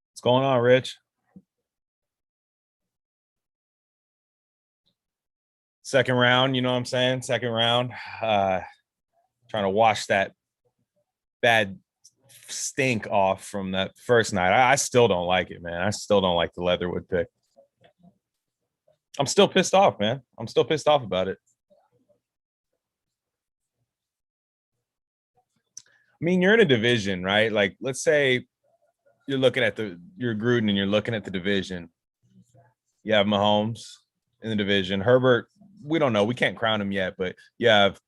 What's going on, Rich? Second round, you know what I'm saying? Second round. Trying to wash that bad stink off from that first night. I still don't like it, man. I still don't like the Leatherwood pick. I'm still pissed off, man. I'm still pissed off about it. I mean, you're in a division, right? Like, let's say you're Gruden and you're looking at the division. You have Mahomes in the division. Herbert, we don't know. We can't crown him yet, but you have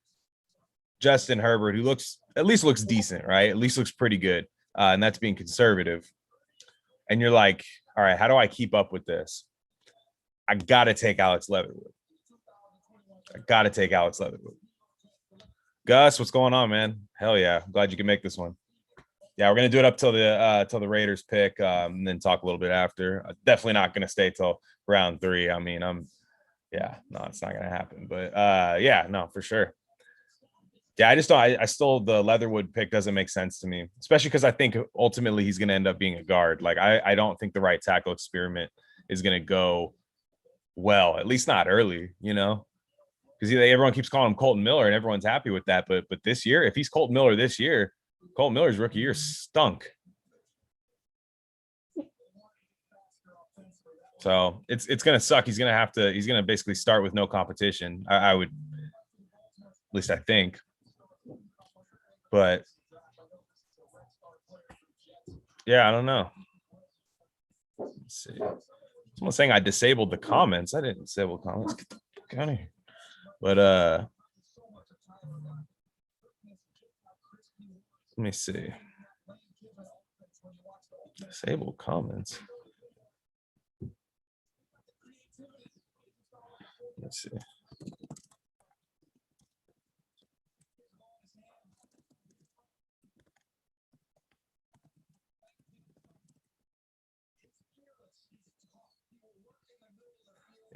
Justin Herbert, who at least looks decent, right? At least looks pretty good. And that's being conservative. And you're like, all right, how do I keep up with this? I got to take Alex Leatherwood. Gus, what's going on, man? Hell yeah. I'm glad you can make this one. Yeah, we're gonna do it up till the Raiders pick, and then talk a little bit after. Definitely not gonna stay till round 3. I mean, no, it's not gonna happen. But yeah, no, for sure. Yeah, I just don't. I still the Leatherwood pick doesn't make sense to me, especially because I think ultimately he's gonna end up being a guard. Like I don't think the right tackle experiment is gonna go well, at least not early. You know, because everyone keeps calling him Colton Miller, and everyone's happy with that. But this year, if he's Colton Miller this year, Colton Miller's rookie year stunk. So it's gonna suck. He's gonna basically start with no competition. I would, at least I think. But yeah, I don't know. Let's see. Someone's saying I disabled the comments. I didn't disable comments. Get the fuck out of here. But let me see. Disable comments. Let's see.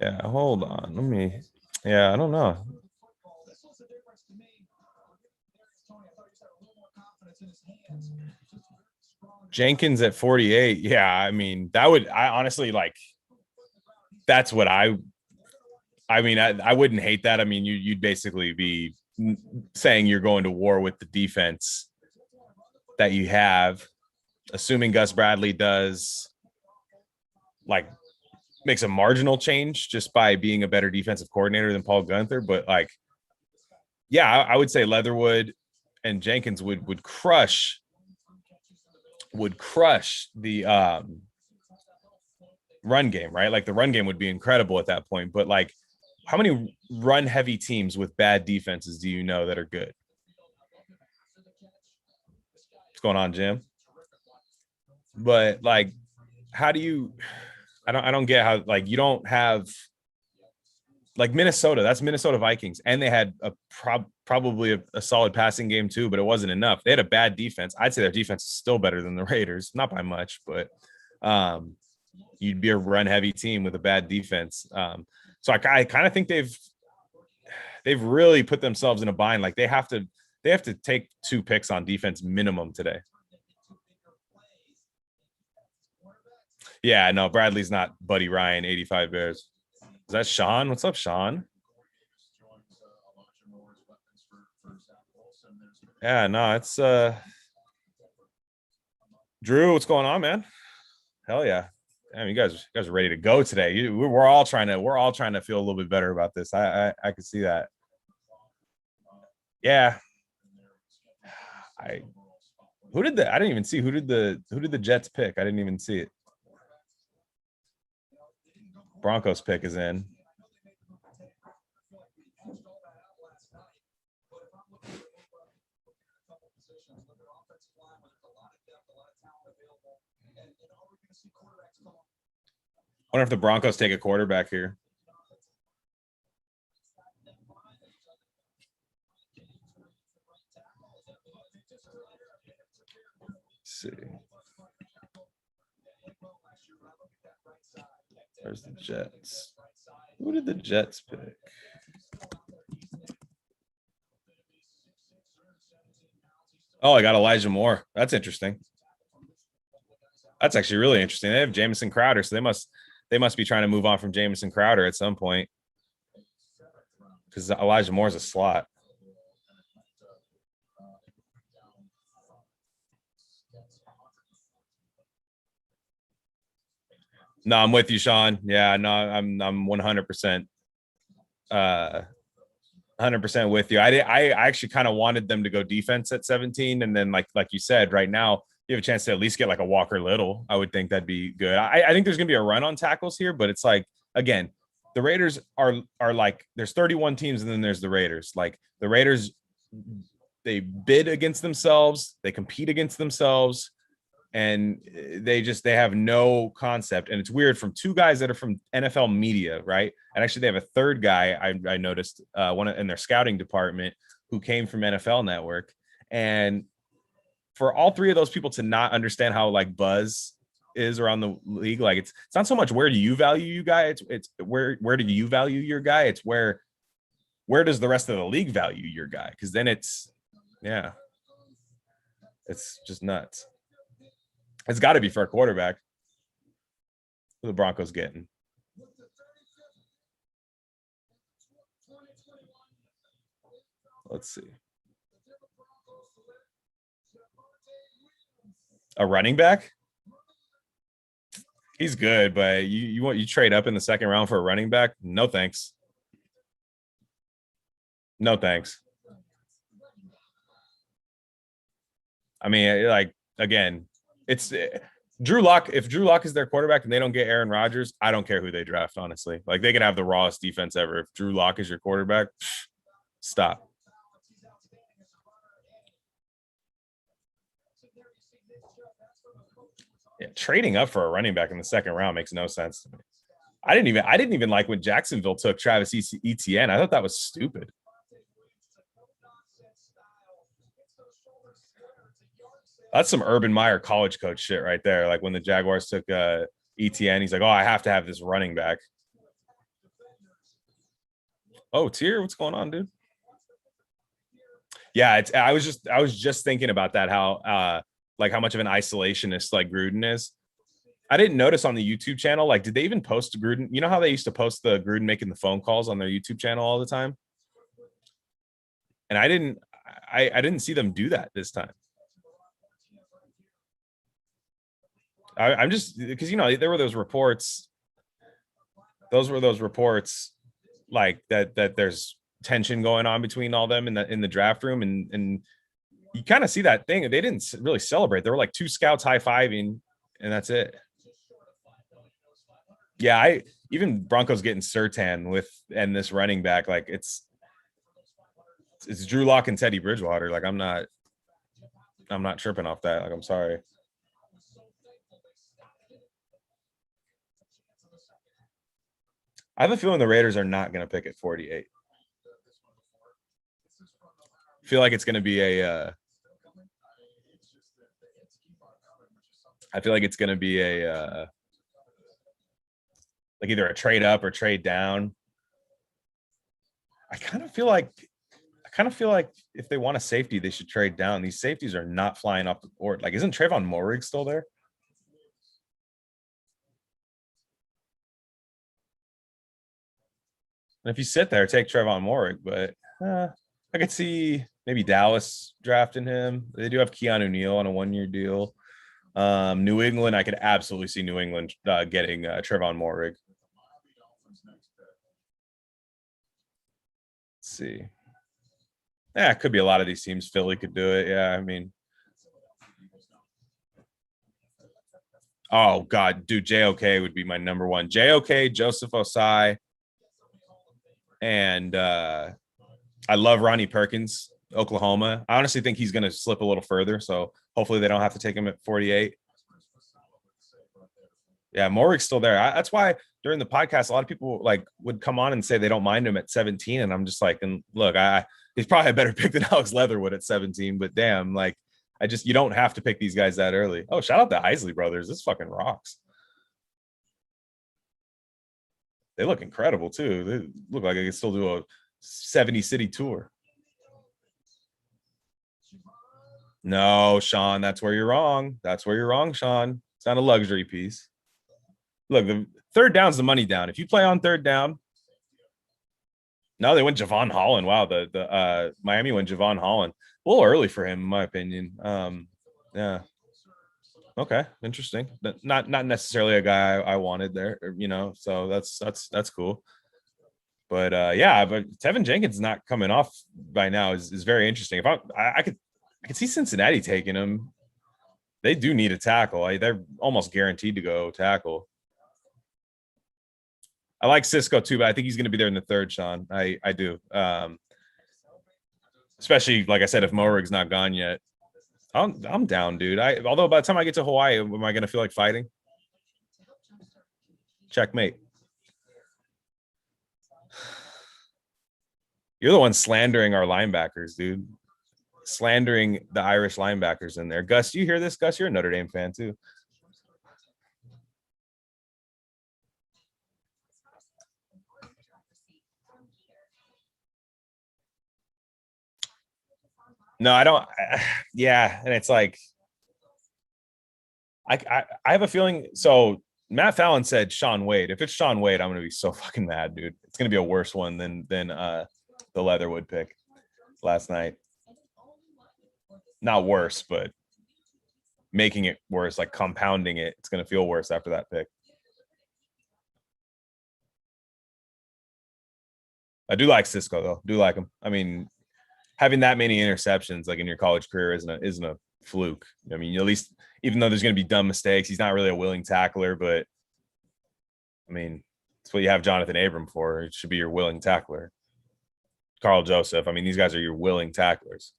Yeah, hold on. Let me. Yeah, I don't know. Jenkins at 48. Yeah, I mean, I honestly like, that's what I mean, I wouldn't hate that. I mean, you'd basically be saying you're going to war with the defense that you have, assuming Gus Bradley does like makes a marginal change just by being a better defensive coordinator than Paul Guenther. But like, yeah, I would say Leatherwood and Jenkins would crush the run game, right? Like the run game would be incredible at that point. But like, how many run heavy teams with bad defenses do you know that are good? What's going on, Jim? But like, how do you? I don't get how like you don't have like Minnesota. That's Minnesota Vikings, and they had probably a solid passing game too, but it wasn't enough. They had a bad defense. I'd say their defense is still better than the Raiders, not by much, but you'd be a run heavy team with a bad defense. So I kind of think they've really put themselves in a bind. Like they have to take 2 picks on defense minimum today. Yeah, no, Bradley's not Buddy Ryan, 85 Bears. Is that Sean? What's up, Sean? Yeah, no, it's Drew, what's going on, man? Hell yeah. I mean, you guys are ready to go today. We're all trying to feel a little bit better about this. I can see that. Yeah. I I didn't even see who did the Jets pick? I didn't even see it. Broncos pick is in. I wonder if the Broncos take a quarterback here. Let's see. There's the Jets. Who did the Jets pick? Oh, I got Elijah Moore. That's interesting. That's actually really interesting. They have Jamison Crowder, so they must be trying to move on from Jamison Crowder at some point because Elijah Moore's a slot. No, I'm with you, Sean. Yeah, no, I'm 100% 100% with you. I actually kind of wanted them to go defense at 17, and then like you said, right now you have a chance to at least get like a Walker Little. I would think that'd be good. I think there's gonna be a run on tackles here, but it's like again, the Raiders are like there's 31 teams, and then there's the Raiders. Like the Raiders, they bid against themselves, they compete against themselves, and they have no concept. And it's weird from two guys that are from NFL media, right? And actually they have a third guy I noticed one in their scouting department who came from NFL Network. And for all three of those people to not understand how like buzz is around the league, like it's not so much where do you value you guy, it's where do you value your guy, it's where does the rest of the league value your guy, because then it's yeah, it's just nuts. It's got to be for a quarterback. Who the Broncos getting? Let's see. A running back? He's good, but you trade up in the second round for a running back? No thanks. No thanks. I mean, like again, it's Drew Lock. If Drew Lock is their quarterback and they don't get Aaron Rodgers, I don't care who they draft. Honestly, like they could have the rawest defense ever. If Drew Lock is your quarterback, stop. Yeah, trading up for a running back in the second round makes no sense to me. I didn't even like when Jacksonville took Travis Etienne. I thought that was stupid. That's some Urban Meyer college coach shit right there. Like when the Jaguars took ETN, he's like, "Oh, I have to have this running back." Oh, Tier, what's going on, dude? Yeah, it's. I was just thinking about that. How like how much of an isolationist like Gruden is. I didn't notice on the YouTube channel. Like, did they even post Gruden? You know how they used to post the Gruden making the phone calls on their YouTube channel all the time, and I didn't. I didn't see them do that this time. I'm just because there were those reports. Those were those reports like that. There's tension going on between all them in the draft room, and you kind of see that thing. They didn't really celebrate. There were like two scouts high fiving, and that's it. Yeah, I even Broncos getting Sertan with and this running back, like it's Drew Lock and Teddy Bridgewater. Like I'm not tripping off that. Like I'm sorry. I have a feeling the Raiders are not going to pick at 48. I feel like it's going to be I feel like it's going to be like either a trade up or trade down. I kind of feel like if they want a safety, they should trade down. These safeties are not flying off the board. Like, isn't Trayvon Morig still there? And if you sit there, take Trayvon Morig, but I could see maybe Dallas drafting him. They do have Keanu Neal on a 1-year deal. New England, I could absolutely see New England getting Trevon Moehrig. Let's see. Yeah, it could be a lot of these teams. Philly could do it. Yeah, I mean, oh God, dude, JOK would be my number one. JOK, Joseph Osai, and I love Ronnie Perkins, Oklahoma. I honestly think he's going to slip a little further, so hopefully they don't have to take him at 48. Yeah, Morig's still there. That's why during the podcast, a lot of people like would come on and say they don't mind him at 17, and I'm just like, and look, he's probably a better pick than Alex Leatherwood at 17, but damn, like you don't have to pick these guys that early. Oh, shout out to Isley brothers. This fucking rocks. They look incredible too. They look like they can still do a 70 city tour. No, Sean, that's where you're wrong. That's where you're wrong, Sean. It's not a luxury piece. Look, the third down's the money down. If you play on third down, no, they went Javon Holland. Wow, the Miami went Javon Holland. A little early for him, in my opinion. Yeah. Okay, interesting. Not necessarily a guy I wanted there, you know. So that's cool. But yeah, but Tevin Jenkins not coming off by now is very interesting. If I could see Cincinnati taking him. They do need a tackle. They're almost guaranteed to go tackle. I like Cisco too, but I think he's going to be there in the third, Sean. I do. Especially like I said, if Moerig's not gone yet. I'm down, dude. Although by the time I get to Hawaii, am I going to feel like fighting? Checkmate. You're the one slandering our linebackers, dude. Slandering the Irish linebackers in there. Gus, do you hear this? Gus, you're a Notre Dame fan too. No, I don't. Yeah, and it's like I have a feeling. So Matt Fallon said Sean Wade. If it's Sean Wade, I'm gonna be so fucking mad, dude. It's gonna be a worse one than the Leatherwood pick last night. Not worse, but making it worse, like compounding it. It's gonna feel worse after that pick. I do like Cisco though. Do like him. I mean, having that many interceptions like in your college career isn't a fluke. I mean, at least even though there's going to be dumb mistakes, he's not really a willing tackler. But I mean, that's what you have Jonathan Abram for. It should be your willing tackler. Carl Joseph. I mean, these guys are your willing tacklers.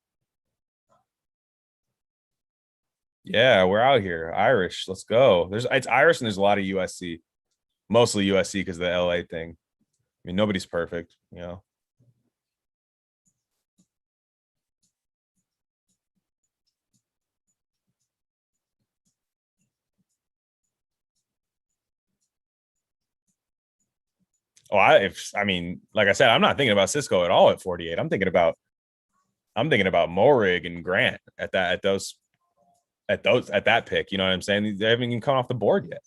Yeah, we're out here. Irish. Let's go. It's Irish and there's a lot of USC, mostly USC because of the LA thing. I mean, nobody's perfect, you know. Oh, I mean, like I said, I'm not thinking about Cisco at all at 48. I'm thinking about Morig and Grant at that pick. You know what I'm saying? They haven't even come off the board yet.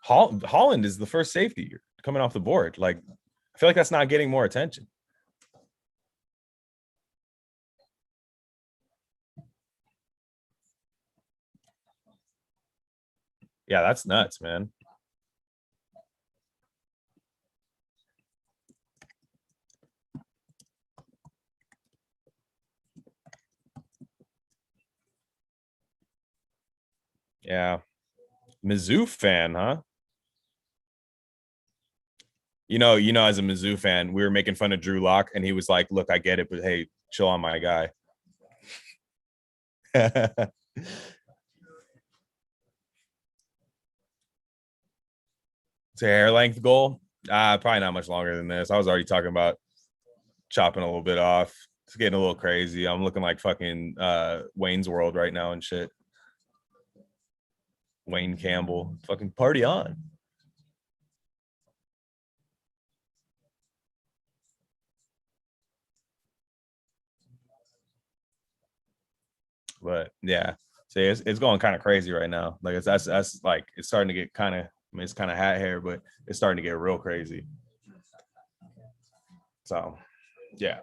Holland is the first safety coming off the board. Like, I feel like that's not getting more attention. Yeah, that's nuts, man. Yeah. Mizzou fan, huh? As a Mizzou fan, we were making fun of Drew Lock, and he was like, "Look, I get it, but hey, chill on my guy." It's a hair length goal. Probably not much longer than this. I was already talking about chopping a little bit off. It's getting a little crazy. I'm looking like fucking Wayne's World right now and shit. Wayne Campbell, fucking party on. But yeah, so it's going kind of crazy right now. Like that's like it's starting to get kind of. I mean, it's kind of hat hair, but it's starting to get real crazy. So, yeah.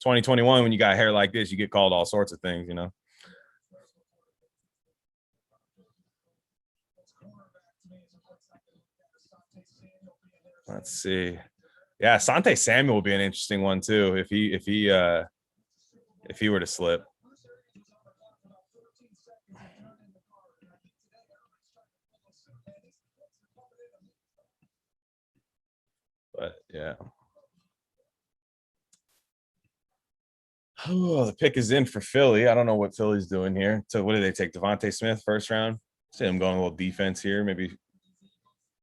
2021, when you got hair like this, you get called all sorts of things, you know. Let's see. Yeah, Sante Samuel will be an interesting one too if he were to slip. But yeah. Oh, the pick is in for Philly. I don't know what Philly's doing here. So what did they take? Devontae Smith first round. See him going a little defense here, maybe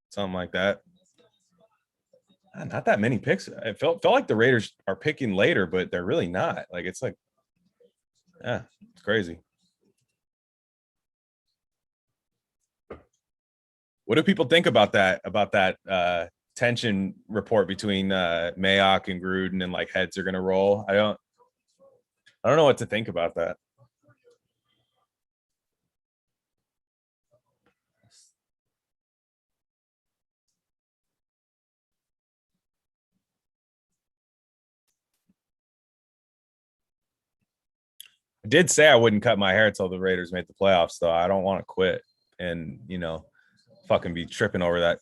something like that. Not that many picks. It felt like the Raiders are picking later, but they're really not. Like it's like, yeah, it's crazy. What do people think about that? About that tension report between Mayock and Gruden, and like heads are gonna roll? I don't know what to think about that. I did say I wouldn't cut my hair until the Raiders made the playoffs, though. I don't want to quit and fucking be tripping over that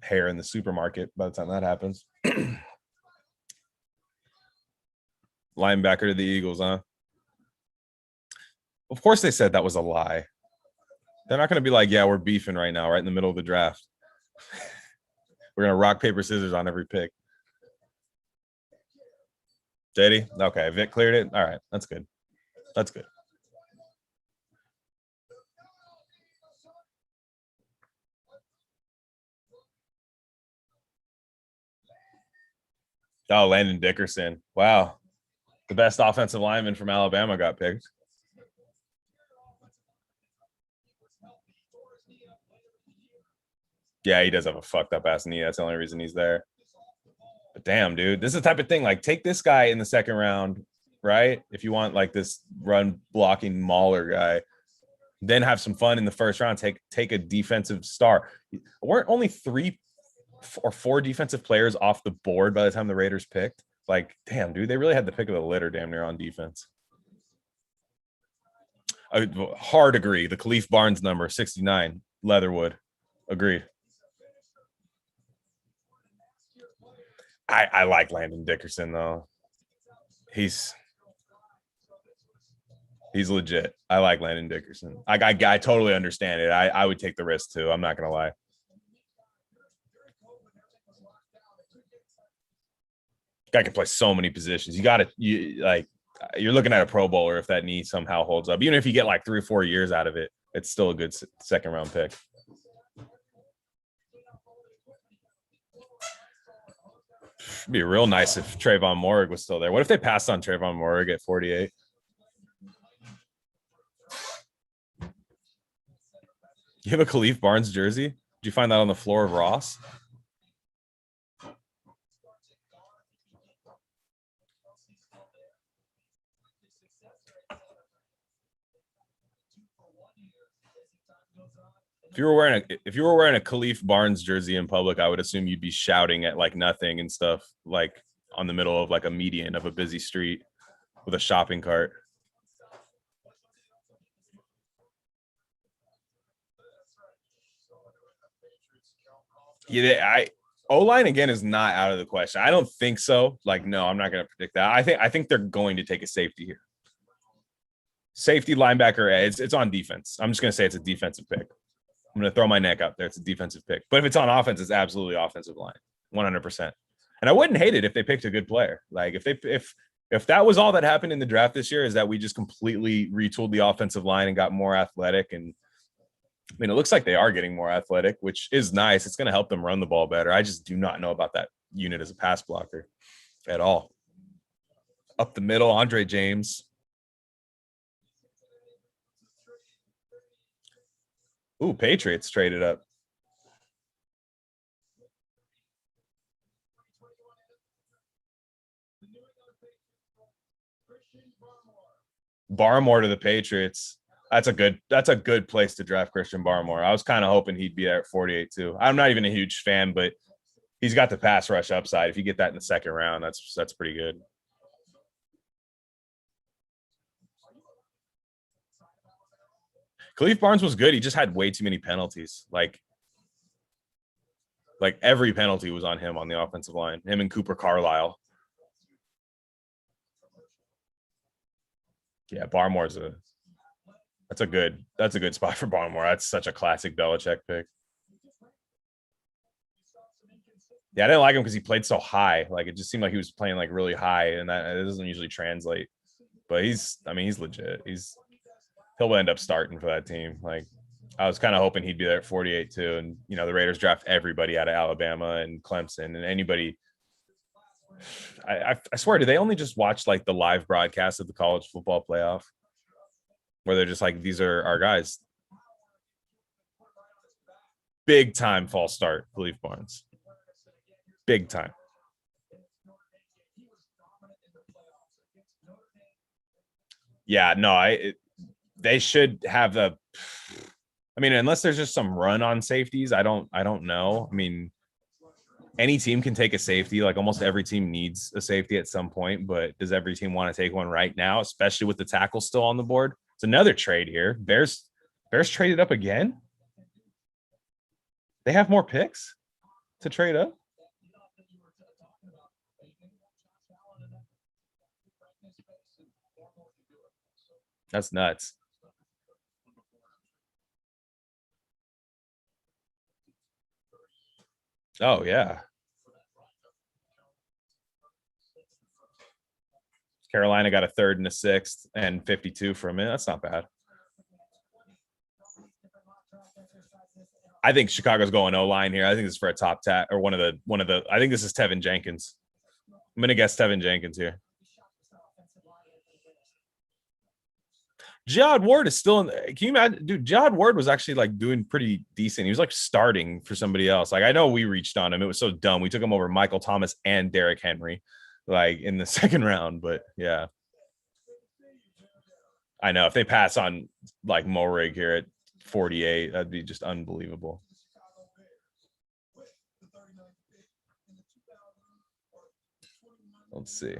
hair in the supermarket by the time that happens. Linebacker to the Eagles, huh? Of course they said that was a lie. They're not going to be like, yeah, we're beefing right now, right in the middle of the draft. We're going to rock, paper, scissors on every pick. JD? Okay, Vic cleared it. All right, that's good. That's good. Oh, Landon Dickerson. Wow. The best offensive lineman from Alabama got picked. Yeah, he does have a fucked up ass knee. That's the only reason he's there. But damn, dude, this is the type of thing. Like, take this guy in the second round, right? If you want like this run blocking mauler guy, then have some fun in the first round. Take a defensive star. Weren't only 3 or 4 defensive players off the board by the time the Raiders picked? Like, damn, dude, they really had the pick of the litter damn near on defense. I hard agree. The Khalif Barnes number 69, Leatherwood. Agreed. I like Landon Dickerson though. He's legit. I like Landon Dickerson. I totally understand it. I would take the risk too. I'm not gonna lie. Guy can play so many positions. You're looking at a Pro Bowler if that knee somehow holds up. Even if you get like 3 or 4 years out of it, it's still a good second round pick. It'd be real nice if Trayvon Moehrig was still there. What if they passed on Trayvon Moehrig at 48? You have a Khalif Barnes jersey? Did you find that on the floor of Ross? If you were wearing a Khalif Barnes jersey in public, I would assume you'd be shouting at like nothing and stuff, like on the middle of like a median of a busy street with a shopping cart. Yeah, O line again is not out of the question. I don't think so. Like, no, I'm not going to predict that. I think they're going to take a safety here. Safety linebacker, it's on defense. I'm just going to say it's a defensive pick. I'm going to throw my neck out there. It's a defensive pick. But if it's on offense, it's absolutely offensive line, 100%. And I wouldn't hate it if they picked a good player. Like if that was all that happened in the draft this year, is that we just completely retooled the offensive line and got more athletic. And I mean, it looks like they are getting more athletic, which is nice. It's going to help them run the ball better. I just do not know about that unit as a pass blocker at all. Up the middle, Andre James. Ooh, Patriots traded up. Barmore to the Patriots. That's a good place to draft Christian Barmore. I was kind of hoping he'd be there at 48 too. I'm not even a huge fan, but he's got the pass rush upside. If you get that in the second round, that's pretty good. Khalif Barnes was good. He just had way too many penalties. Like Like every penalty was on him on the offensive line. Him and Cooper Carlisle. Yeah, Barmore's that's a good spot for Barmore. That's such a classic Belichick pick. Yeah, I didn't like him because he played so high. Like it just seemed like he was playing like really high, and that it doesn't usually translate. But he's legit. He'll end up starting for that team. Like I was kind of hoping he'd be there at 48 too. And the Raiders draft everybody out of Alabama and Clemson and anybody. I swear, do they only just watch like the live broadcast of the college football playoff? Where they're just like, these are our guys. Big time false start, Khalif Barnes. Big time. Yeah, no, they should have the. I mean, unless there's just some run on safeties, I don't know. I mean, any team can take a safety. Like almost every team needs a safety at some point, but does every team want to take one right now, especially with the tackle still on the board? It's another trade here. Bears traded up again. They have more picks to trade up. That's nuts. Oh yeah. Carolina got a third and a sixth and 52 from it. That's not bad. I think Chicago's going O-line here. I think this is for a top tat or one of the. I think this is Tevin Jenkins. I'm gonna guess Tevin Jenkins here. Jihad Ward is still in. Can you imagine, dude? Jihad Ward was actually like doing pretty decent. He was like starting for somebody else. Like I know we reached on him. It was so dumb. We took him over Michael Thomas and Derrick Henry, like in the second round. But yeah, I know if they pass on like Morig here at 48, that'd be just unbelievable. Let's see.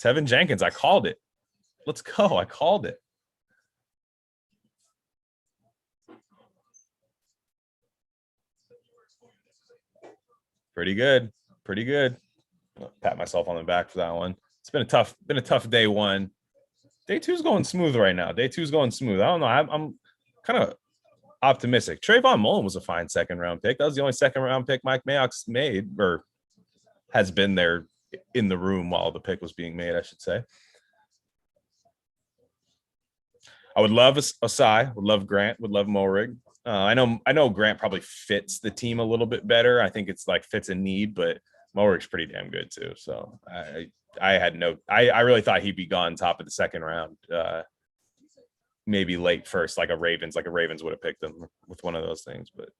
Tevin Jenkins, I called it. Let's go. I called it. Pretty good. Pretty good. I'll pat myself on the back for that one. It's been a tough day one. Day two's going smooth right now. Day two's going smooth. I don't know. I'm kind of optimistic. Trayvon Mullen was a fine second round pick. That was the only second round pick Mike Mayock's made or has been there in the room while the pick was being made, I should say. I would love Asai, would love Grant, would love Morig. I know Grant probably fits the team a little bit better. I think it's like fits a need, but Morig's pretty damn good too. So I really thought he'd be gone top of the second round. Maybe late first, like a Ravens would have picked him with one of those things. But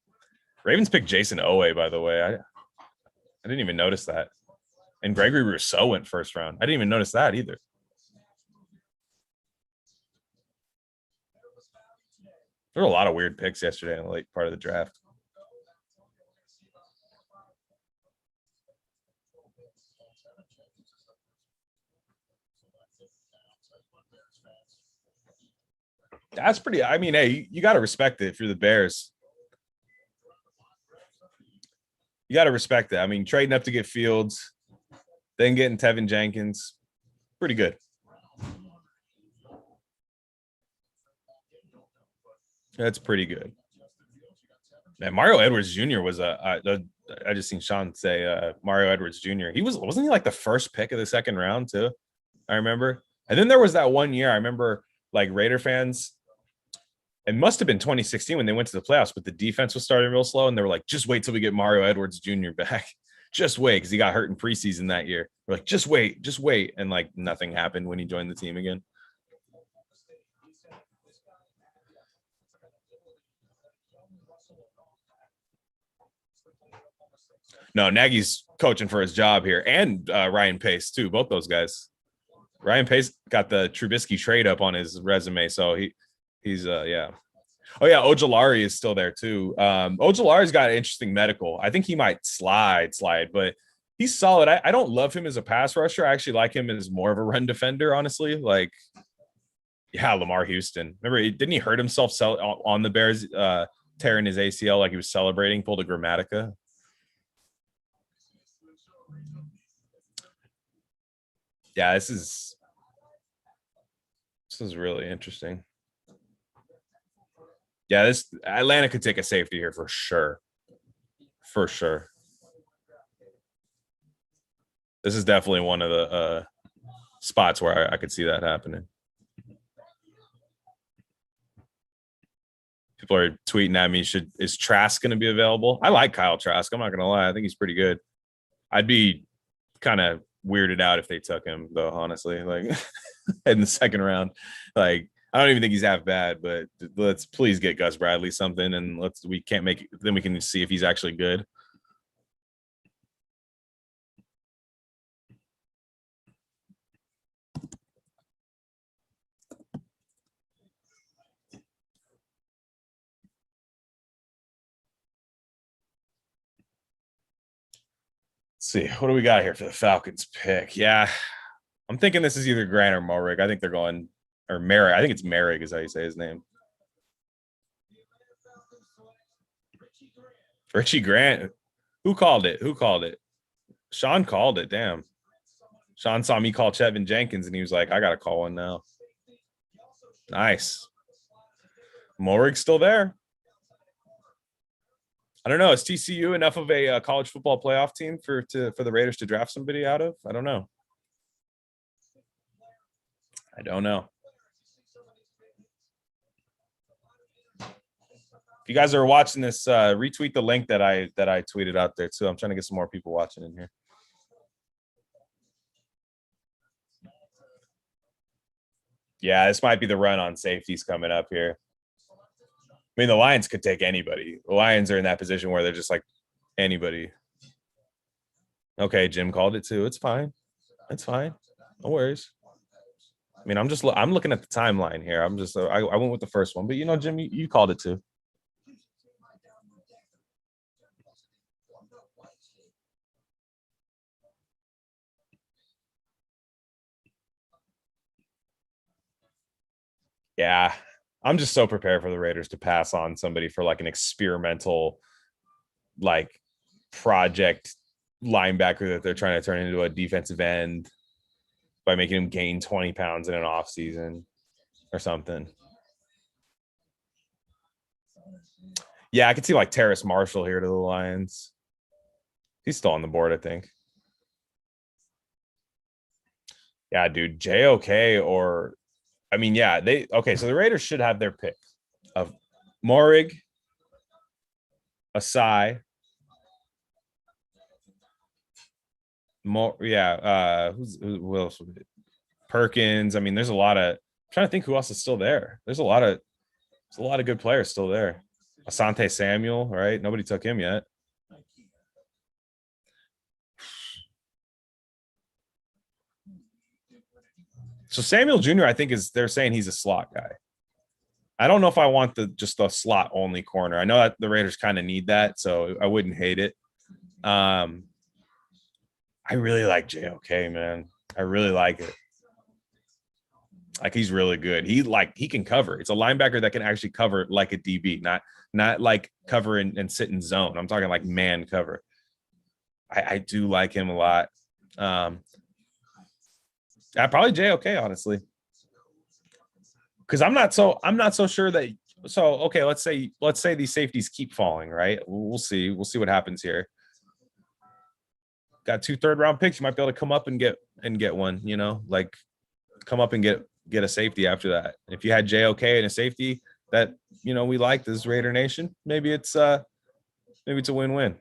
Ravens picked Jason Owe, by the way. I didn't even notice that. And Gregory Rousseau went first round. I didn't even notice that either. There were a lot of weird picks yesterday in the late part of the draft. That's pretty. I mean, hey, you got to respect it if you're the Bears. You got to respect it. I mean, trading up to get Fields, then getting Tevin Jenkins, pretty good. That's pretty good. And Mario Edwards Jr. was I just seen Sean say Mario Edwards Jr. Wasn't he like the first pick of the second round too? I remember. And then there was that one year I remember like Raider fans. It must have been 2016 when they went to the playoffs, but the defense was starting real slow, and they were like, "Just wait till we get Mario Edwards Jr. back. Just wait," because he got hurt in preseason that year. We're like, "Just wait," and like nothing happened when he joined the team again. No, Nagy's coaching for his job here, and Ryan Pace too. Both those guys. Ryan Pace got the Trubisky trade up on his resume, so he's yeah. Oh yeah, Ojolari is still there too. Ojolari's got an interesting medical. I think he might slide, but he's solid. I don't love him as a pass rusher. I actually like him as more of a run defender, honestly. Like Yeah, Lamar Houston. Remember, didn't he hurt himself on the Bears, tearing his ACL like he was celebrating, pulled a Grammatica? Yeah, this is really interesting. Yeah, this Atlanta could take a safety here for sure. For sure. This is definitely one of the spots where I could see that happening. People are tweeting at me, is Trask going to be available? I like Kyle Trask. I'm not going to lie. I think he's pretty good. I'd be kind of weirded out if they took him, though, honestly, like in the second round. Like, I don't even think he's that bad, but let's please get Gus Bradley something, and we can't make it, then we can see if he's actually good. Let's see, what do we got here for the Falcons pick? Yeah, I'm thinking this is either Grant or Morig. I think they're going, or Merrick. I think it's Merrick is how you say his name. Richie Grant. Who called it? Who called it? Sean called it. Damn. Sean saw me call Chevin Jenkins, and he was like, "I got to call one now." Nice. Morig's still there. I don't know. Is TCU enough of a college football playoff team for the Raiders to draft somebody out of? I don't know. I don't know. If you guys are watching this, retweet the link that I tweeted out there too. I'm trying to get some more people watching in here. Yeah, this might be the run on safeties coming up here. I mean, the Lions could take anybody. The Lions are in that position where they're just like anybody. Okay, Jim called it too. It's fine. It's fine. No worries. I mean, I'm looking at the timeline here. I went with the first one, but Jim, you called it too. Yeah, I'm just so prepared for the Raiders to pass on somebody for like an experimental, like project linebacker that they're trying to turn into a defensive end by making him gain 20 pounds in an off season or something. Yeah, I could see like Terrace Marshall here to the Lions. He's still on the board, I think. Yeah, dude, JOK or I mean, yeah, so the Raiders should have their pick of Morig, Asai, who else? Perkins. I mean, there's a lot of. I'm trying to think who else is still there. There's a lot of good players still there. Asante Samuel, right? Nobody took him yet. So Samuel Jr. I think they're saying he's a slot guy. I don't know if I want just the slot only corner. I know that the Raiders kind of need that, so I wouldn't hate it. I really like JOK, man. I really like it. Like he's really good. He can cover. It's a linebacker that can actually cover like a DB, not like cover and sit in zone. I'm talking like man cover. I do like him a lot. Probably JOK, honestly. Because I'm not so sure that okay, let's say these safeties keep falling, right? We'll see. We'll see what happens here. Got 2 third-round picks. You might be able to come up and get one, like come up and get a safety after that. If you had JOK and a safety that we like this Raider Nation, maybe it's a win-win.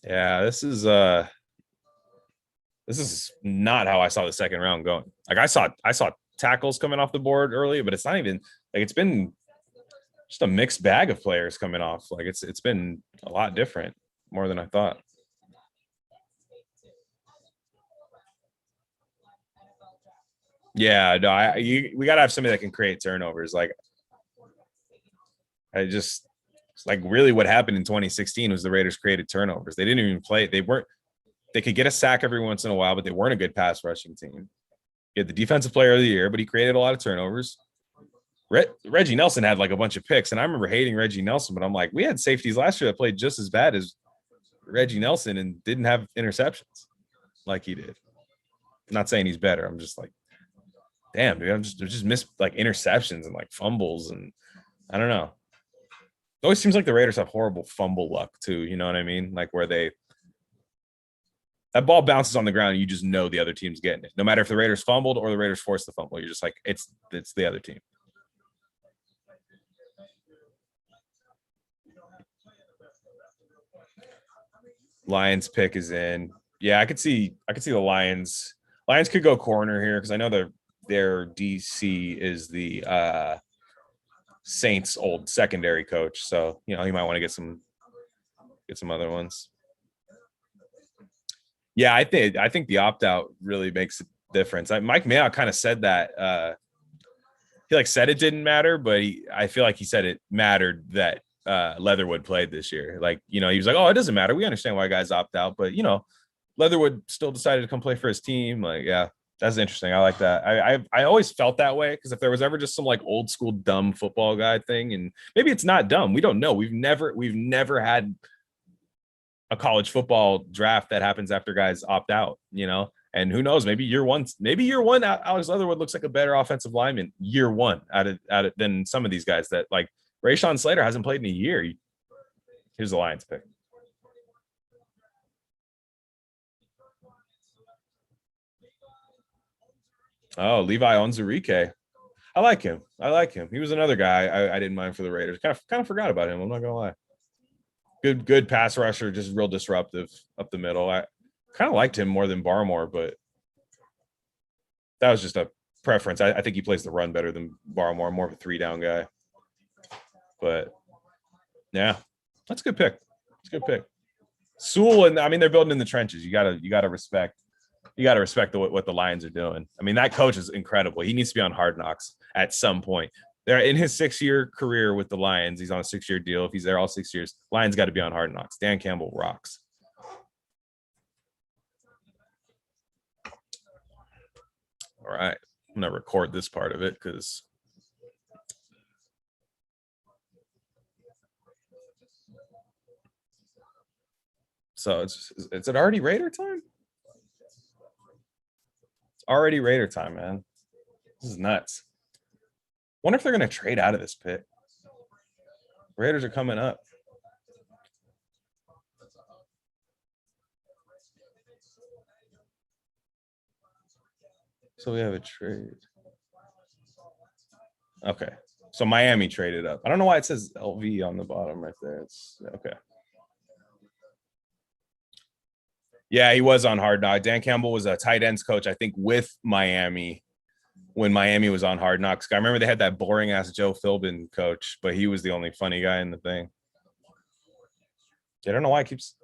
Yeah, this is not how I saw the second round going. Like I saw tackles coming off the board early, but it's not even like it's been just a mixed bag of players coming off. Like it's been a lot different, more than I thought. Yeah, no, we gotta have somebody that can create turnovers. Like I just It's like really what happened in 2016 was the Raiders created turnovers. They didn't even play. They could get a sack every once in a while, but they weren't a good pass rushing team. He had the defensive player of the year, but he created a lot of turnovers. Reggie Nelson had like a bunch of picks, and I remember hating Reggie Nelson, but I'm like, we had safeties last year that played just as bad as Reggie Nelson and didn't have interceptions like he did. I'm not saying he's better. I'm just like, damn, dude, I'm just missed like interceptions and like fumbles, and I don't know. It always seems like the Raiders have horrible fumble luck too. You know what I mean? Like where that ball bounces on the ground, and you just know the other team's getting it. No matter if the Raiders fumbled or the Raiders forced the fumble, you're just like, it's the other team. Lions pick is in. Yeah, I could see the Lions. Lions could go corner here because I know their DC is the Saints old secondary coach. So, you know, you might want to get some other ones. Yeah, I think the opt out really makes a difference. Mike Mayock kind of said that he like said it didn't matter, but I feel like he said it mattered that Leatherwood played this year. Like, you know, he was like, "Oh, it doesn't matter. We understand why guys opt out, but you know, Leatherwood still decided to come play for his team." Like, yeah, that's interesting. I like that. I always felt that way because if there was ever just some like old school dumb football guy thing, and maybe it's not dumb, we don't know. We've never had a college football draft that happens after guys opt out, you know. And who knows? Maybe year one, Alex Leatherwood looks like a better offensive lineman year one out of than some of these guys that like Rashawn Slater hasn't played in a year. Here's the Lions pick. Oh, Levi Onwuzurike. I like him. He was another guy I didn't mind for the Raiders. Kind of forgot about him. I'm not gonna lie. Good pass rusher, just real disruptive up the middle. I kind of liked him more than Barmore, but that was just a preference. I think he plays the run better than Barmore. More of a 3-down guy. But yeah, that's a good pick. It's a good pick. Sewell, and I mean they're building in the trenches. You gotta respect what the Lions are doing. I mean, that coach is incredible. He needs to be on Hard Knocks at some point. They're in his 6-year career with the Lions. He's on a 6-year deal. If he's there all 6 years, Lions got to be on Hard Knocks. Dan Campbell rocks. All right. I'm going to record this part of it because so is it already Raider time? It's already Raider time, man. This is nuts. Wonder if they're going to trade out of this pick. Raiders are coming up. So we have a trade. Okay. So Miami traded up. I don't know why it says LV on the bottom right there. It's okay. Yeah, he was on Hard Knocks. Dan Campbell was a tight ends coach, I think, with Miami when Miami was on Hard Knocks. I remember they had that boring ass Joe Philbin coach, but he was the only funny guy in the thing. I don't know why it keeps.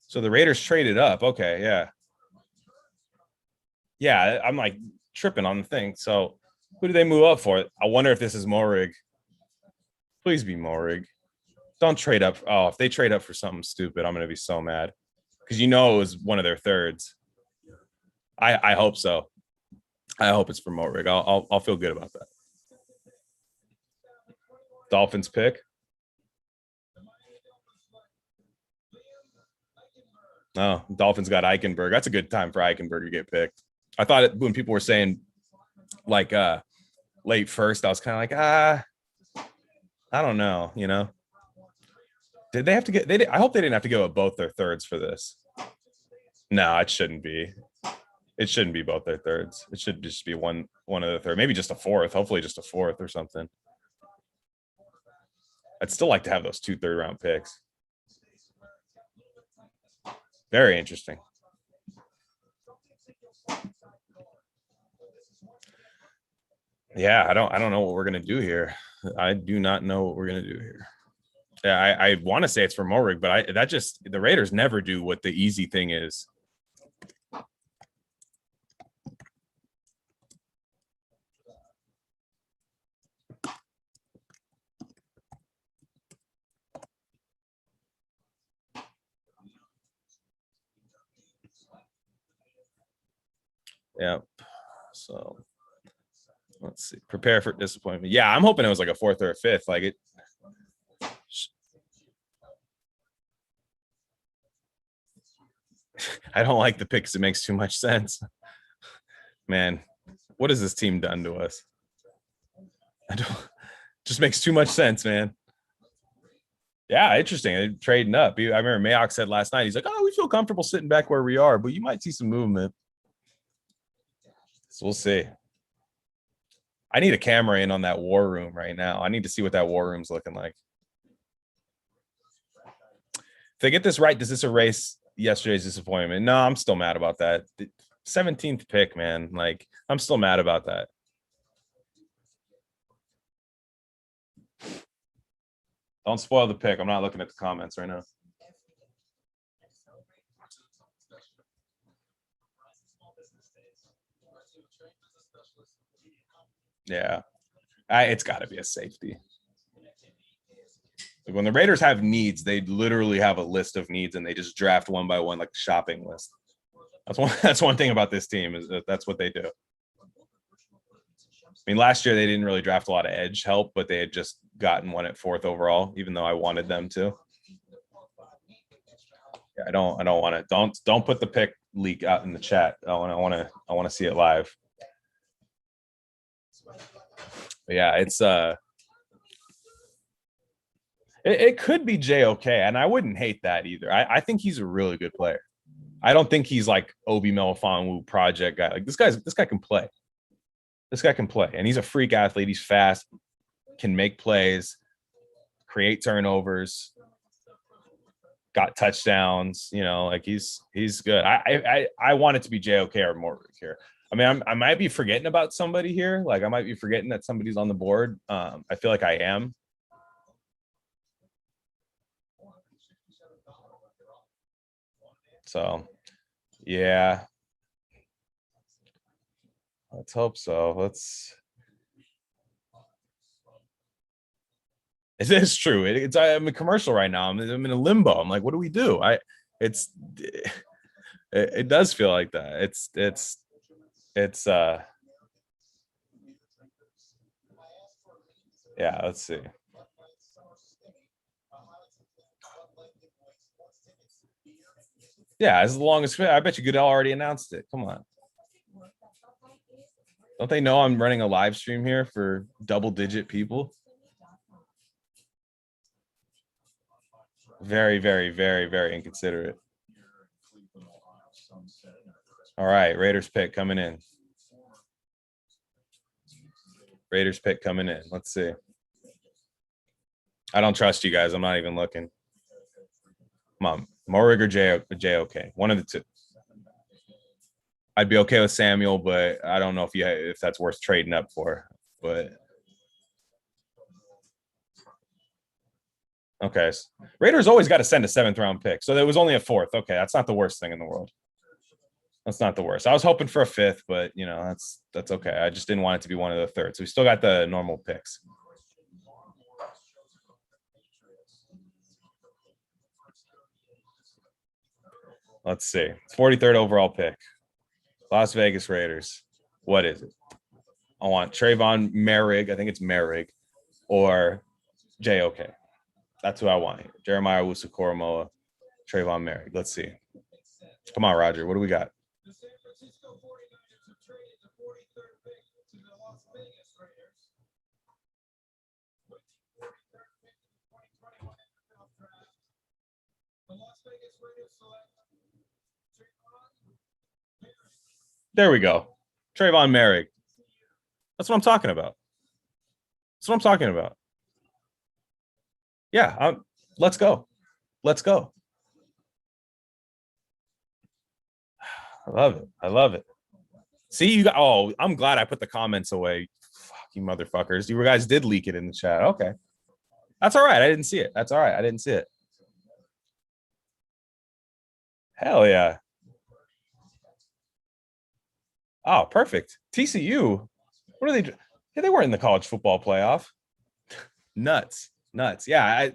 So the Raiders traded up. Okay, yeah. Yeah, I'm like tripping on the thing. So who did they move up for? I wonder if this is Morig. Please be Morig. Don't trade up. Oh, if they trade up for something stupid, I'm going to be so mad because you know it was one of their thirds. I hope so. I hope it's for Morig. I'll feel good about that. Dolphins pick. No, Dolphins got Eichenberg. That's a good time for Eichenberg to get picked. I thought when people were saying like late first, I was kind of like, I don't know, you know. Did they have to get I hope they didn't have to go with both their thirds for this. No, it shouldn't be. It shouldn't be both their thirds. It should just be one of the third, maybe just a fourth, hopefully just a fourth or something. I'd still like to have those 2 third-round picks. Very interesting. Yeah, I don't know what we're gonna do here. I do not know what we're gonna do here. Yeah, I want to say it's for Morig, but the Raiders never do what the easy thing is. Yeah. So let's see. Prepare for disappointment. Yeah, I'm hoping it was like a fourth or a fifth. Like it. I don't like the pick because it makes too much sense. Man, what has this team done to us? I don't. Just makes too much sense, man. Yeah, interesting. They're trading up. I remember Mayock said last night, he's like, "Oh, we feel comfortable sitting back where we are, but you might see some movement." So we'll see. I need a camera in on that war room right now. I need to see what that war room's looking like. If they get this right, does this erase yesterday's disappointment? No, I'm still mad about that. The 17th pick, man. Like, I'm still mad about that. Don't spoil the pick. I'm not looking at the comments right now. Yeah. It's got to be a safety. When the Raiders have needs, they literally have a list of needs and they just draft one by one like a shopping list. That's one thing about this team is that that's what they do. I mean, last year they didn't really draft a lot of edge help, but they had just gotten one at 4th overall, even though I wanted them to. Yeah, I don't want to. Don't put the pick leak out in the chat. I want to see it live. But yeah, it's it could be JOK, and I wouldn't hate that either. I think he's a really good player. I don't think he's like Obi Melifonwu project guy. Like this guy can play. This guy can play, and he's a freak athlete. He's fast, can make plays, create turnovers, got touchdowns. You know, like he's good. I want it to be JOK or Morgan here. I mean, I might be forgetting about somebody here. Like I might be forgetting that somebody's on the board. I feel like I am. So, yeah. Let's hope so. It is true. I'm a commercial right now. I'm in a limbo. I'm like, what do we do? It does feel like that. It's yeah, let's see. Yeah, as long as I bet you Goodell already announced it. Come on. Don't they know I'm running a live stream here for double-digit people? Very, very, very, very inconsiderate. All right, Raiders pick coming in. Raiders pick coming in. Let's see. I don't trust you guys. I'm not even looking. Come on, Morig or JOK. One of the two. I'd be okay with Samuel, but I don't know if that's worth trading up for. But okay, Raiders always got to send a 7th round pick, so there was only a 4th. Okay, that's not the worst thing in the world. That's not the worst. I was hoping for a 5th, but you know that's okay. I just didn't want it to be one of the 3rds. So we still got the normal picks. Let's see. 43rd overall pick. Las Vegas Raiders. What is it? I want Trayvon Merrig. I think it's Merrig or JOK. That's who I want here. Jeremiah Wusu-Koromoa, Trayvon Merrig. Let's see. Come on, Roger. What do we got? There we go. Trayvon Merrig. That's what I'm talking about. That's what I'm talking about. Yeah, let's go. Let's go. I love it. I love it. See, you got. Oh, I'm glad I put the comments away. Fuck you, motherfuckers. You guys did leak it in the chat. Okay, that's all right. I didn't see it. That's all right. I didn't see it. Hell yeah. Oh, perfect. TCU. What are they? Yeah, they weren't in the college football playoff. Nuts. Yeah,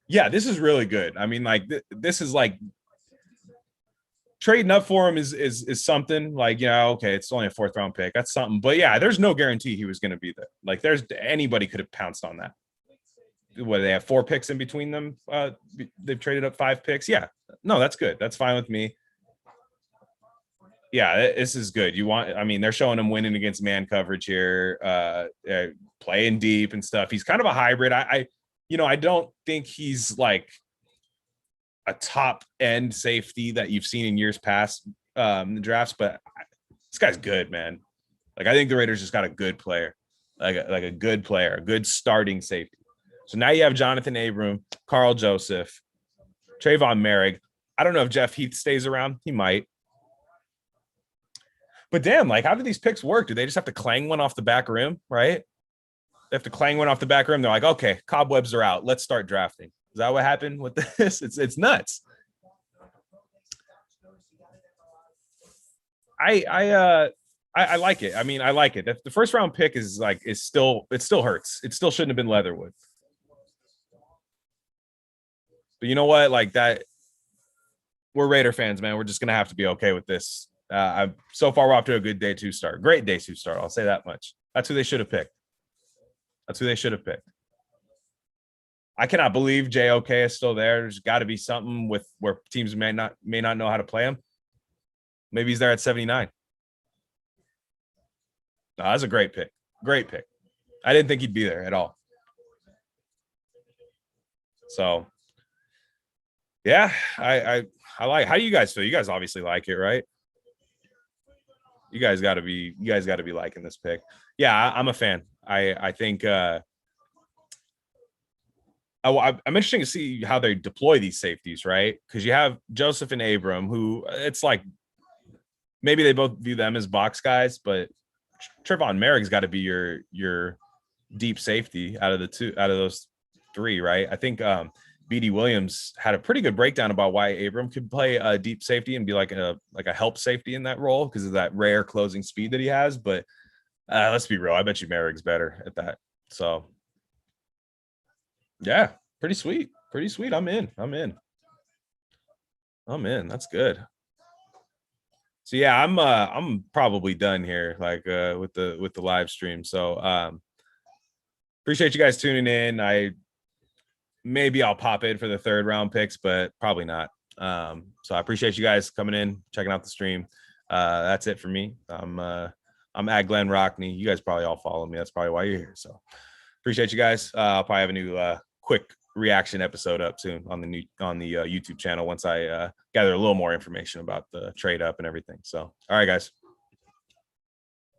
yeah. This is really good. I mean, like this is like trading up for him is something like, okay, it's only a 4th round pick. That's something. But yeah, there's no guarantee he was going to be there. Like there's anybody could have pounced on that. What, they have 4 picks in between them? They've traded up 5 picks. Yeah, no, that's good. That's fine with me. Yeah, this is good. They're showing him winning against man coverage here, playing deep and stuff. He's kind of a hybrid. I don't think he's like a top end safety that you've seen in years past in the drafts, but this guy's good, man. Like I think the Raiders just got a good player, like a good player, a good starting safety. So now you have Jonathan Abram, Carl Joseph, Trayvon Merrick. I don't know if Jeff Heath stays around. He might. But damn, like, how do these picks work? Do they just have to clang one off the back rim, right? They have to clang one off the back rim. They're like, okay, cobwebs are out. Let's start drafting. Is that what happened with this? It's nuts. I like it. I mean, I like it. The 1st round pick is still hurts. It still shouldn't have been Leatherwood. But you know what? Like that, we're Raider fans, man. We're just gonna have to be okay with this. So far, we're off to a good day 2 start. Great day 2 start. I'll say that much. That's who they should have picked. I cannot believe JOK is still there. There's got to be something with where teams may not know how to play him. Maybe he's there at 79. No, that's a great pick. Great pick. I didn't think he'd be there at all. So, yeah, I like. How do you guys feel? You guys obviously like it, right? You guys got to be liking this pick. Yeah, I'm a fan. I think I'm interested to see how they deploy these safeties, right? Because you have Joseph and Abram, who it's like maybe they both view them as box guys, but Trayvon Merrick's got to be your deep safety out of those 3, right? I think BD Williams had a pretty good breakdown about why Abram could play a deep safety and be like a help safety in that role because of that rare closing speed that he has. But let's be real, I bet you Merrick's better at that. So yeah, pretty sweet. I'm in. That's good. So yeah, I'm probably done here, like with the live stream. So appreciate you guys tuning in. Maybe I'll pop in for the 3rd round picks, but probably not. So I appreciate you guys coming in, checking out the stream. That's it for me. I'm at Glen Rockney. You guys probably all follow me. That's probably why you're here. So appreciate you guys. I'll probably have a new quick reaction episode up soon on the YouTube channel once I gather a little more information about the trade up and everything. So, all right, guys.